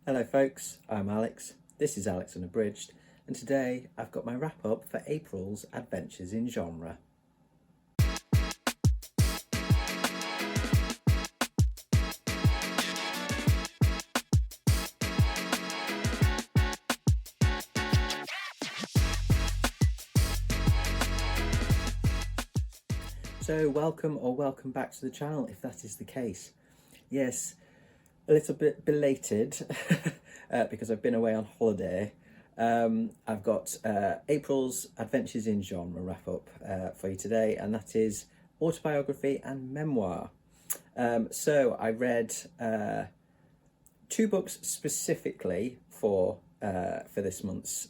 Hello folks, I'm Alex, this is Alex Unabridged, and today I've got my wrap up for April's Adventures in Genre. So welcome back to the channel if that is the case. Yes, a little bit belated because I've been away on holiday. I've got April's Adventures in Genre wrap up for you today, and that is Autobiography and Memoir. So I read two books specifically for this month's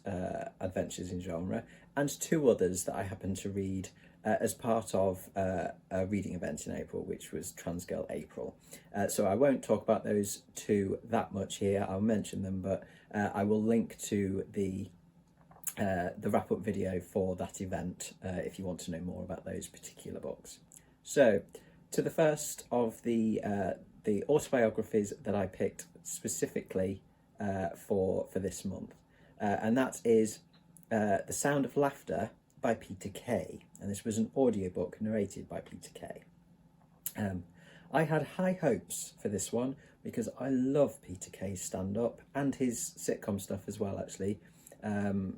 Adventures in Genre, and two others that I happened to read as part of a reading event in April, which was Transgirl April. So I won't talk about those two that much here. I'll mention them, but I will link to the wrap-up video for that event if you want to know more about those particular books. So, to the first of the autobiographies that I picked specifically for this month, and that is The Sound of Laughter by Peter Kay, and this was an audiobook narrated by Peter Kay. I had high hopes for this one because I love Peter Kay's stand-up and his sitcom stuff as well, actually.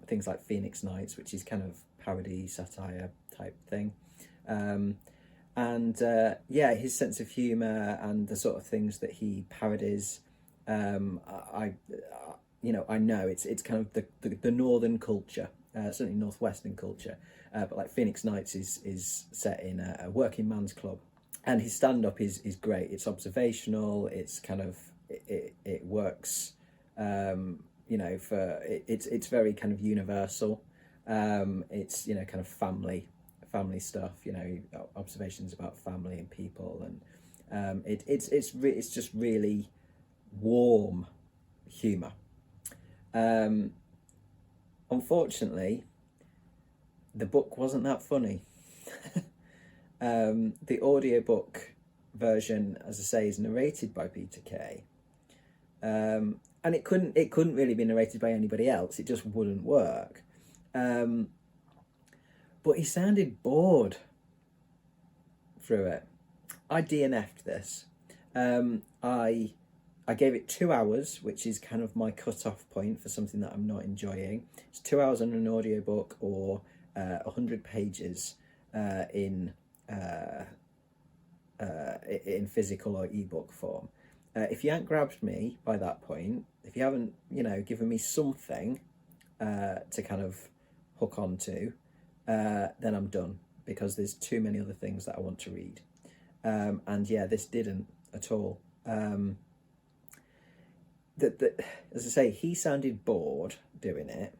Things like Phoenix Nights, which is kind of parody, satire type thing. Yeah, his sense of humour and the sort of things that he parodies, I know it's kind of the northern culture. Certainly northwestern culture, but like Phoenix Nights is set in a working man's club, and his stand-up is great. It's observational. It's kind of it works. It's very kind of universal. It's kind of family stuff. Observations about family and people, and it's just really warm humour. Unfortunately, the book wasn't that funny. The audiobook version, as I say, is narrated by Peter Kay. And it couldn't really be narrated by anybody else. It just wouldn't work. But he sounded bored through it. I DNF'd this. I gave it 2 hours, which is kind of my cut-off point for something that I'm not enjoying. It's 2 hours on an audiobook or 100 pages in physical or ebook form. If you haven't grabbed me by that point, if you haven't, given me something to kind of hook onto, then I'm done, because there's too many other things that I want to read. And yeah, this didn't at all. As I say, he sounded bored doing it.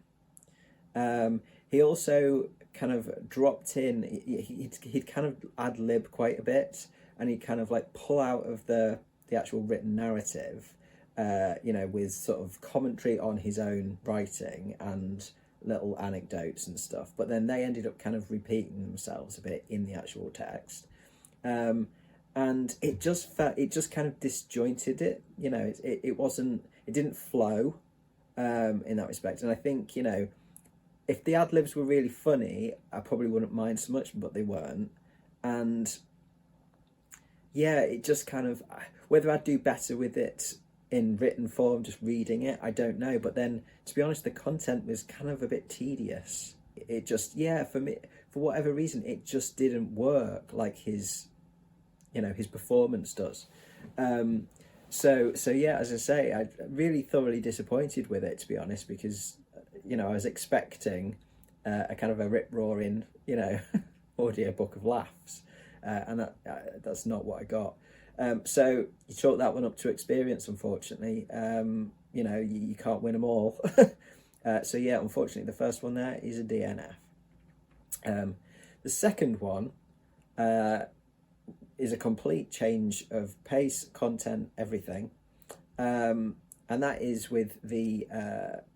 He also kind of dropped in, he'd kind of ad-lib quite a bit, and he'd kind of like pull out of the actual written narrative, with sort of commentary on his own writing and little anecdotes and stuff. But then they ended up kind of repeating themselves a bit in the actual text. And it just kind of disjointed it. It didn't flow in that respect. And I think, if the ad-libs were really funny, I probably wouldn't mind so much, but they weren't. And yeah, it just kind of, whether I'd do better with it in written form, just reading it, I don't know. But then, to be honest, the content was kind of a bit tedious. It just, for me, for whatever reason, it just didn't work like his performance does. So yeah, as I say, I'm really thoroughly disappointed with it, to be honest, because, I was expecting a kind of a rip-roaring, audiobook of laughs, and that's not what I got. So you chalk that one up to experience, unfortunately. You can't win them all. So yeah, unfortunately, the first one there is a DNF. The second one is a complete change of pace, content, everything, and that is with the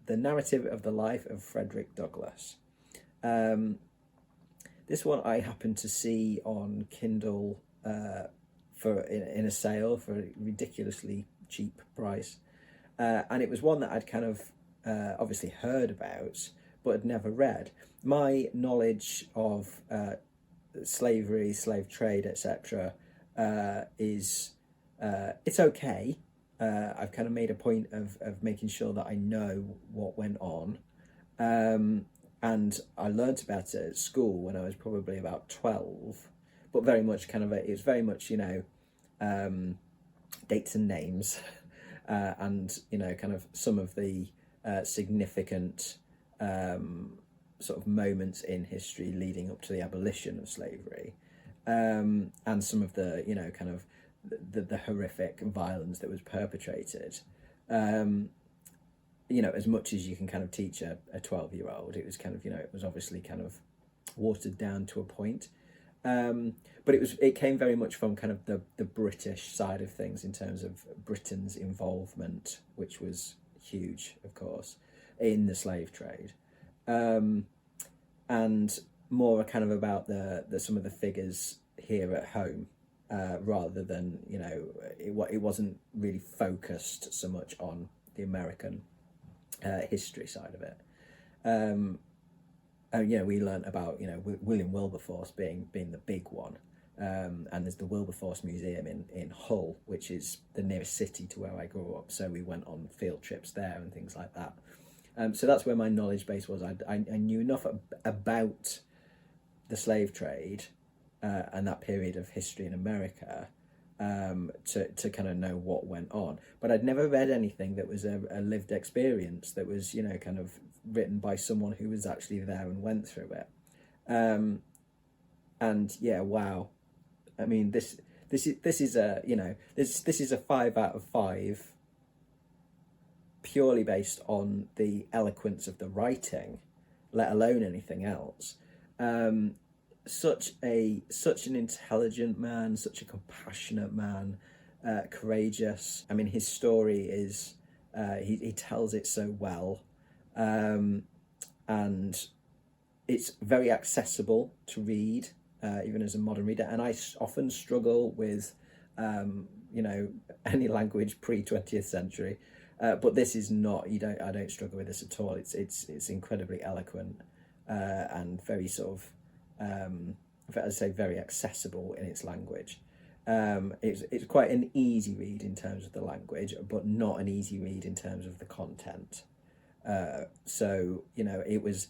narrative of the life of Frederick Douglass. This one I happened to see on Kindle in a sale for a ridiculously cheap price, and it was one that I'd kind of obviously heard about, but had never read. My knowledge of slavery, slave trade, etc., is it's okay. I've kind of made a point of making sure that I know what went on. And I learnt about it at school when I was probably about 12, but very much kind of, it was very much, dates and names, and, kind of some of the significant sort of moments in history leading up to the abolition of slavery, and some of the, kind of the horrific violence that was perpetrated. As much as you can kind of teach a 12-year-old, it was kind of, it was obviously kind of watered down to a point. But it came very much from kind of the British side of things in terms of Britain's involvement, which was huge, of course, in the slave trade. And more kind of about the some of the figures here at home, rather than, it wasn't really focused so much on the American history side of it. And we learnt about William Wilberforce being the big one, and there's the Wilberforce Museum in Hull, which is the nearest city to where I grew up. So we went on field trips there and things like that. So that's where my knowledge base was. I knew enough about the slave trade and that period of history in America to kind of know what went on. But I'd never read anything that was a lived experience, that was, kind of written by someone who was actually there and went through it. And yeah, wow. I mean, this is a, this is a 5 out of 5, purely based on the eloquence of the writing, let alone anything else. Such an intelligent man, such a compassionate man, courageous. I mean, his story is, he tells it so well, and it's very accessible to read, even as a modern reader. And I often struggle with, any language pre-20th century, but this is not. I don't struggle with this at all. It's incredibly eloquent, and very sort of, I'd say very accessible in its language. It's quite an easy read in terms of the language, but not an easy read in terms of the content. So it was,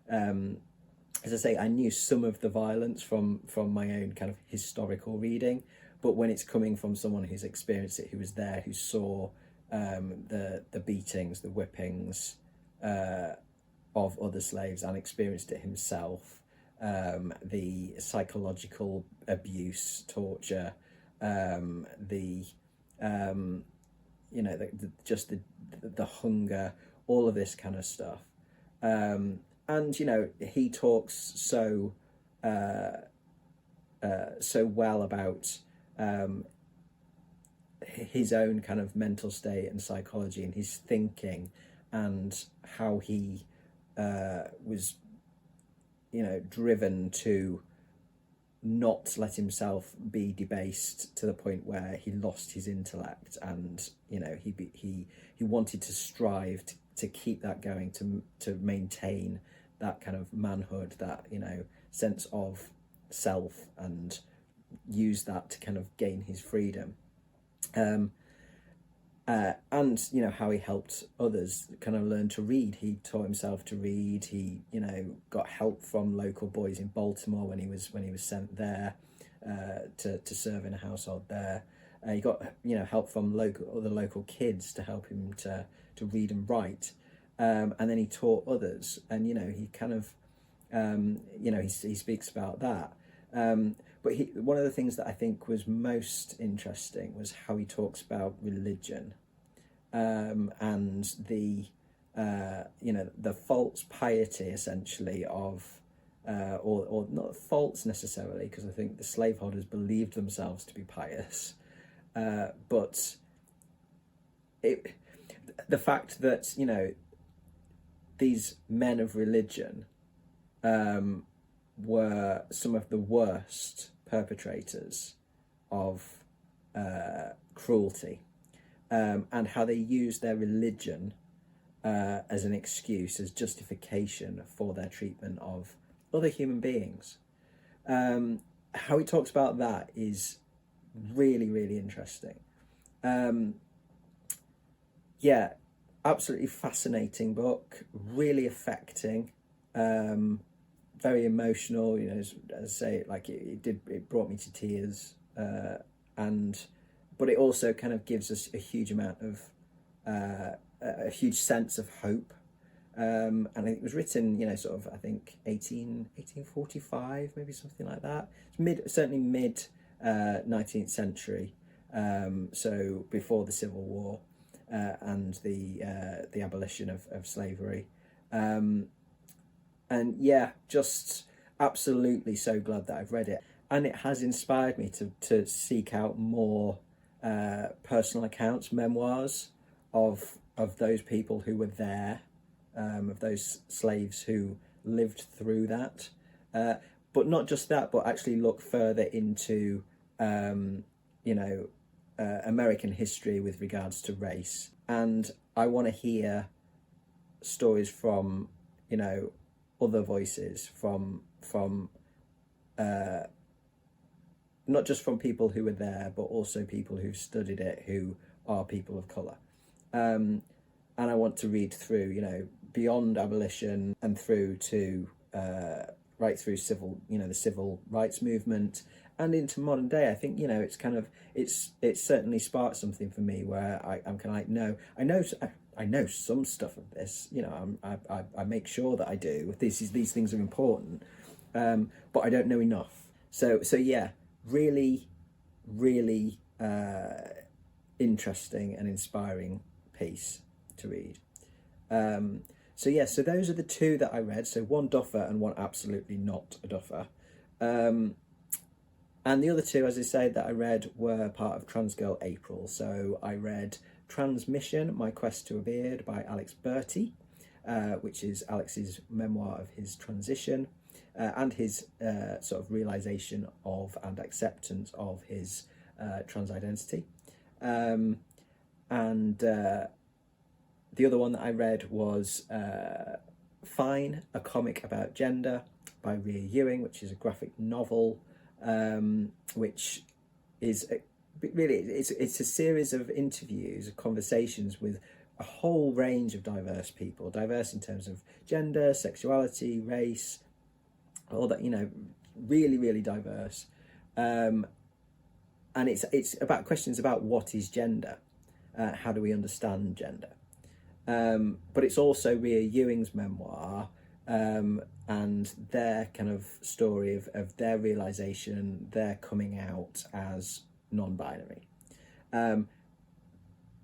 as I say, I knew some of the violence from my own kind of historical reading, but when it's coming from someone who's experienced it, who was there, who saw the beatings, the whippings of other slaves, and experienced it himself, the psychological abuse, torture, the hunger, all of this kind of stuff. And he talks so well about his own kind of mental state and psychology and his thinking, and how he was driven to not let himself be debased to the point where he lost his intellect, and he wanted to strive to keep that going, to maintain that kind of manhood, that sense of self, and use that to kind of gain his freedom. And how he helped others kind of learn to read. He taught himself to read. He got help from local boys in Baltimore when he was sent there to serve in a household there. He got help from other local kids to help him to read and write, and then he taught others. And he kind of he speaks about that. But one of the things that I think was most interesting was how he talks about religion, and the false piety, essentially, of or not false necessarily, because I think the slaveholders believed themselves to be pious, but the fact that these men of religion were some of the worst perpetrators of cruelty, and how they use their religion as an excuse, as justification for their treatment of other human beings. How he talks about that is really, really interesting. Yeah, absolutely fascinating book, really affecting, very emotional. You know, as I say, like it brought me to tears, but it also kind of gives us a huge amount of a huge sense of hope. And it was written, you know, sort of, I think 1845, maybe something like that. It's certainly mid 19th century, so before the Civil War and the abolition of slavery. And yeah, just absolutely so glad that I've read it. And it has inspired me to seek out more personal accounts, memoirs of those people who were there, of those slaves who lived through that. But not just that, but actually look further into, American history with regards to race. And I want to hear stories from, other voices, from not just from people who were there, but also people who studied it, who are people of colour. And I want to read through, beyond abolition and through to right through the civil rights movement and into modern day. I think, it's certainly sparked something for me where I'm kind of like, no, I know some stuff of this. I make sure that I do. These things are important, but I don't know enough. So yeah, really, really interesting and inspiring piece to read. So those are the two that I read. So one duffer and one absolutely not a duffer. And the other two, as I say, that I read were part of Trans Girl April. So I read Transmission, My Quest to a Beard by Alex Bertie, which is Alex's memoir of his transition and his sort of realisation of and acceptance of his trans identity. And the other one that I read was Fine, a comic about gender by Rhea Ewing, which is a graphic novel, which is it's a series of interviews, of conversations with a whole range of diverse people, diverse in terms of gender, sexuality, race, all that, really, really diverse. And it's about questions about what is gender, how do we understand gender. But it's also Rhea Ewing's memoir, and their kind of story of their realisation, their coming out as non-binary.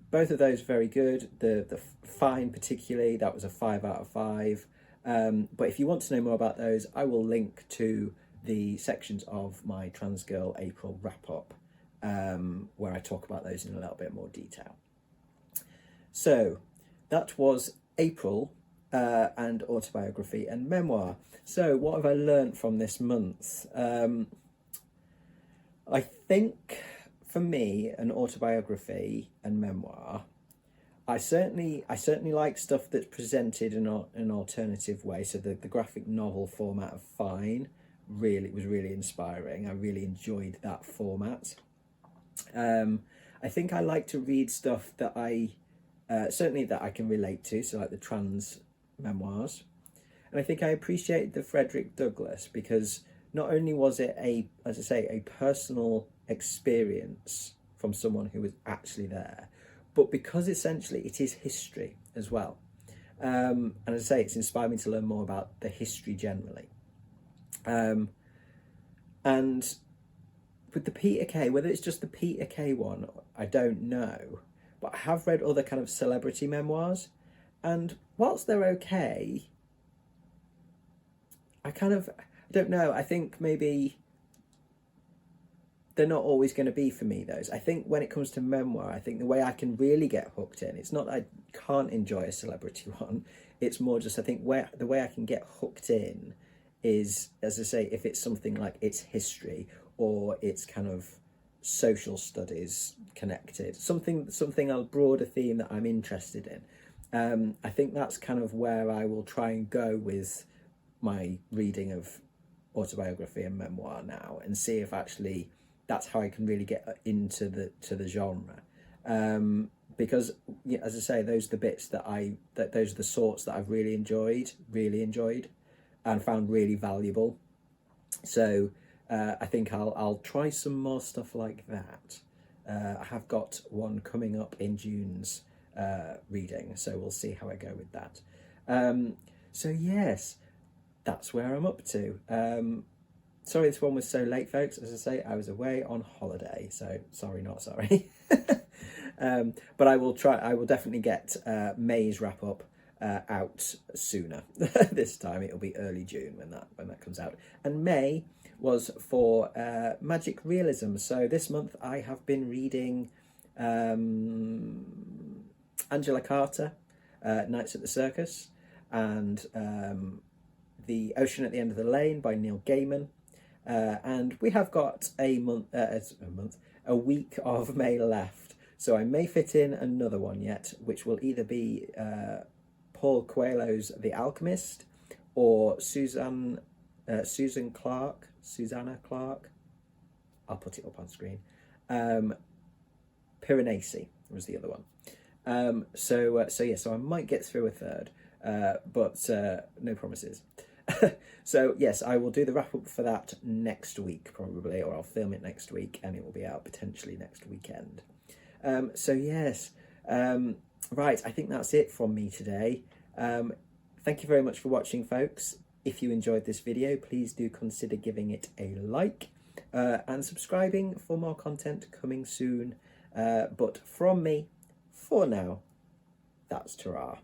Both of those very good. The Fine particularly, that was a 5 out of 5. But if you want to know more about those, I will link to the sections of my Trans Girl April wrap-up, where I talk about those in a little bit more detail. So that was April and Autobiography and Memoir. So what have I learnt from this month? I think for me, an autobiography and memoir, I certainly like stuff that's presented in an alternative way. So the graphic novel format of Fine was really inspiring. I really enjoyed that format. I think I like to read stuff that certainly that I can relate to, so like the trans memoirs. And I think I appreciated the Frederick Douglass because not only was it a personal experience from someone who was actually there, but because essentially it is history as well. And as I say, it's inspired me to learn more about the history generally. And with the Peter Kay, whether it's just the Peter Kay one, I don't know, but I have read other kind of celebrity memoirs, and whilst they're okay, I don't know, I think maybe they're not always going to be for me, those. I think when it comes to memoir, I think the way I can really get hooked in, it's not that I can't enjoy a celebrity one, it's more just, I think the way I can get hooked in is, as I say, if it's something like it's history, or it's kind of social studies connected, something a broader theme that I'm interested in. I think that's kind of where I will try and go with my reading of autobiography and memoir now, and see if actually that's how I can really get into the genre. Because, yeah, as I say, those are the bits those are the sorts that I've really enjoyed, and found really valuable. So I think I'll try some more stuff like that. I have got one coming up in June's reading, so we'll see how I go with that. So yes, that's where I'm up to. Sorry this one was so late, folks. As I say, I was away on holiday, so sorry, not sorry. But I will definitely get May's wrap up out sooner. This time it'll be early June when that comes out. And May was for magic realism. So this month I have been reading Angela Carter, Nights at the Circus, and The Ocean at the End of the Lane by Neil Gaiman. And we have got a week of May left, so I may fit in another one yet, which will either be Paul Coelho's The Alchemist, or Susanna Clarke. I'll put it up on screen. Piranesi was the other one. So I might get through a third, but no promises. So yes, I will do the wrap up for that next week probably, or I'll film it next week and it will be out potentially next weekend. So yes, right, I think that's it from me today. Thank you very much for watching, folks. If you enjoyed this video, please do consider giving it a like and subscribing for more content coming soon. But from me, for now, that's ta-ra.